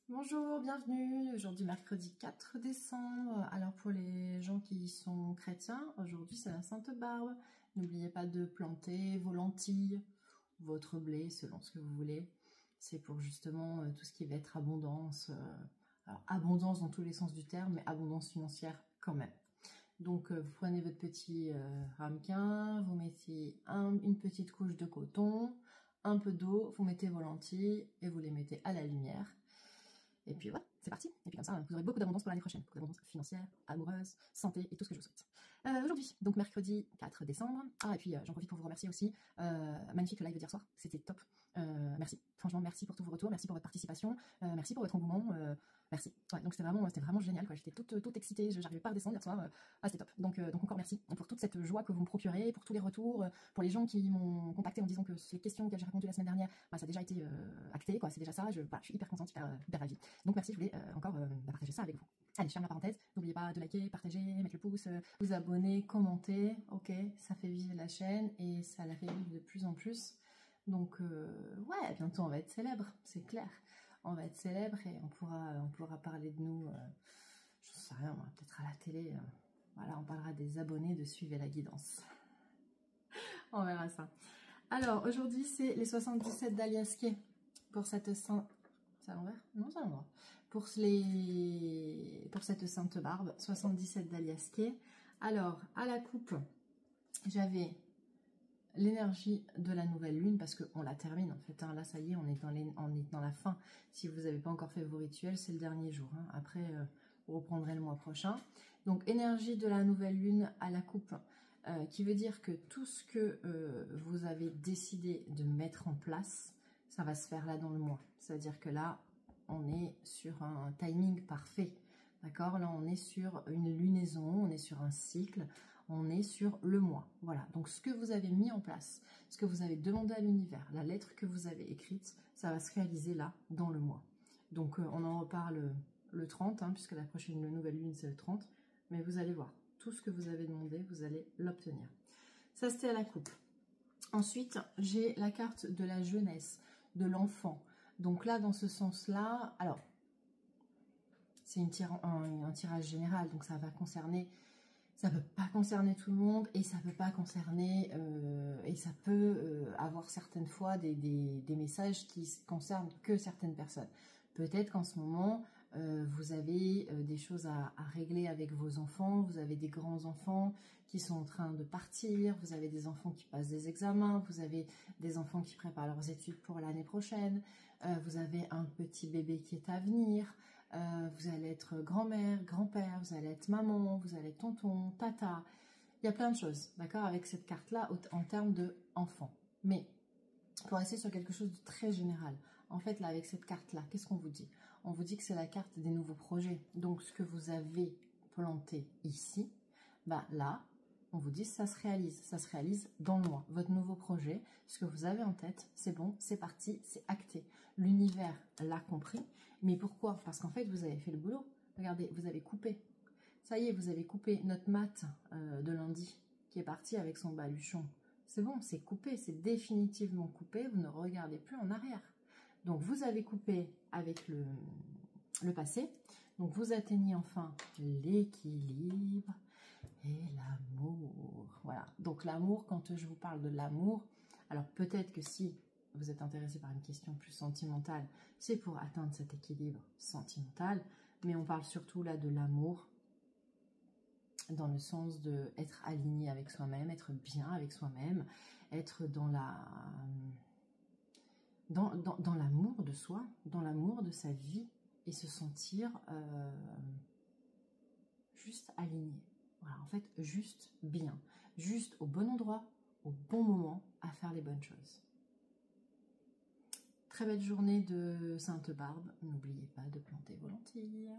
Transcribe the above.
Bonjour, bienvenue. Aujourd'hui, mercredi 4 décembre. Alors, pour les gens qui sont chrétiens, aujourd'hui, c'est la Sainte Barbe. N'oubliez pas de planter vos lentilles, votre blé, selon ce que vous voulez. C'est pour justement tout ce qui va être abondance. Alors, abondance dans tous les sens du terme, mais abondance financière quand même. Donc, vous prenez votre petit ramequin, vous mettez une petite couche de coton, un peu d'eau, vous mettez vos lentilles et vous les mettez à la lumière. Et puis voilà, c'est parti. Et puis comme ça, vous aurez beaucoup d'abondance pour l'année prochaine. Beaucoup d'abondance financière, amoureuse, santé et tout ce que je vous souhaite. Aujourd'hui, donc mercredi 4 décembre. Ah, et puis j'en profite pour vous remercier aussi. Magnifique le live d'hier soir, c'était top. Merci. Franchement, merci pour tous vos retours, merci pour votre participation, merci pour votre engouement. Merci. Ouais, donc c'était vraiment génial, quoi. J'étais toute excitée, j'arrivais pas à redescendre hier soir. Ah, c'était top. Donc encore merci pour toute cette joie que vous me procurez, pour tous les retours, pour les gens qui m'ont contacté en disant que les questions auxquelles j'ai répondu la semaine dernière, bah, ça a déjà été acté, quoi. C'est déjà ça. Je suis hyper contente, hyper ravie. Donc merci, je voulais encore partager ça avec vous. Allez, je ferme la parenthèse. N'oubliez pas de liker, partager, mettre le pouce, vous abonner, commenter. Ok, ça fait vivre la chaîne et ça la fait vivre de plus en plus. Donc ouais, bientôt on va être célèbre, c'est clair. On va être célèbre et on pourra parler de nous, je sais rien, peut-être à la télé. Voilà, on parlera des abonnés de Suivez la Guidance. On verra ça. Alors, aujourd'hui, c'est les 77 d'Aliasquet pour cette sainte... C'est à l'envers? Non, c'est à l'endroit. Pour cette sainte Barbe, 77 d'Aliasquet. Alors, à la coupe, j'avais l'énergie de la nouvelle lune, parce qu'on la termine en fait, hein. Là ça y est, on est dans la fin. Si vous n'avez pas encore fait vos rituels, c'est le dernier jour, hein. Après vous reprendrez le mois prochain. Donc énergie de la nouvelle lune à la coupe, qui veut dire que tout ce que vous avez décidé de mettre en place, ça va se faire là dans le mois. C'est à dire que là on est sur un timing parfait. D'accord, là on est sur une lunaison, on est sur un cycle, on est sur le mois. Voilà, donc ce que vous avez mis en place, ce que vous avez demandé à l'univers, la lettre que vous avez écrite, ça va se réaliser là, dans le mois. Donc on en reparle le 30, hein, puisque la prochaine nouvelle lune c'est le 30, mais vous allez voir, tout ce que vous avez demandé, vous allez l'obtenir. Ça c'était à la coupe. Ensuite, j'ai la carte de la jeunesse, de l'enfant. Donc là, dans ce sens-là, alors... c'est un tirage général, donc ça va concerner, ça peut pas concerner tout le monde et ça peut pas concerner, et ça peut avoir certaines fois des messages qui concernent que certaines personnes. Peut-être qu'en ce moment, vous avez des choses à régler avec vos enfants, vous avez des grands-enfants qui sont en train de partir, vous avez des enfants qui passent des examens, vous avez des enfants qui préparent leurs études pour l'année prochaine, vous avez un petit bébé qui est à venir, vous allez être grand-mère, grand-père, vous allez être maman, vous allez être tonton, tata, il y a plein de choses, d'accord, avec cette carte-là en termes d'enfants. Mais pour rester sur quelque chose de très général, en fait, là, avec cette carte-là, qu'est-ce qu'on vous dit? On vous dit que c'est la carte des nouveaux projets. Donc, ce que vous avez planté ici, bah là, on vous dit que ça se réalise dans le mois. Votre nouveau projet, ce que vous avez en tête, c'est bon, c'est parti, c'est acté. L'univers l'a compris. Mais pourquoi? Parce qu'en fait, vous avez fait le boulot. Regardez, vous avez coupé. Ça y est, vous avez coupé notre mat de lundi, qui est parti avec son baluchon. C'est bon, c'est coupé, c'est définitivement coupé, vous ne regardez plus en arrière. Donc vous avez coupé avec le passé, donc vous atteignez enfin l'équilibre et l'amour. Voilà, donc l'amour, quand je vous parle de l'amour, alors peut-être que si vous êtes intéressé par une question plus sentimentale, c'est pour atteindre cet équilibre sentimental, mais on parle surtout là de l'amour, dans le sens de être aligné avec soi-même, être bien avec soi-même, être dans l'amour de soi, dans l'amour de sa vie et se sentir juste aligné. Voilà, en fait, juste bien, juste au bon endroit, au bon moment, à faire les bonnes choses. Très belle journée de Sainte Barbe. N'oubliez pas de planter vos lentilles.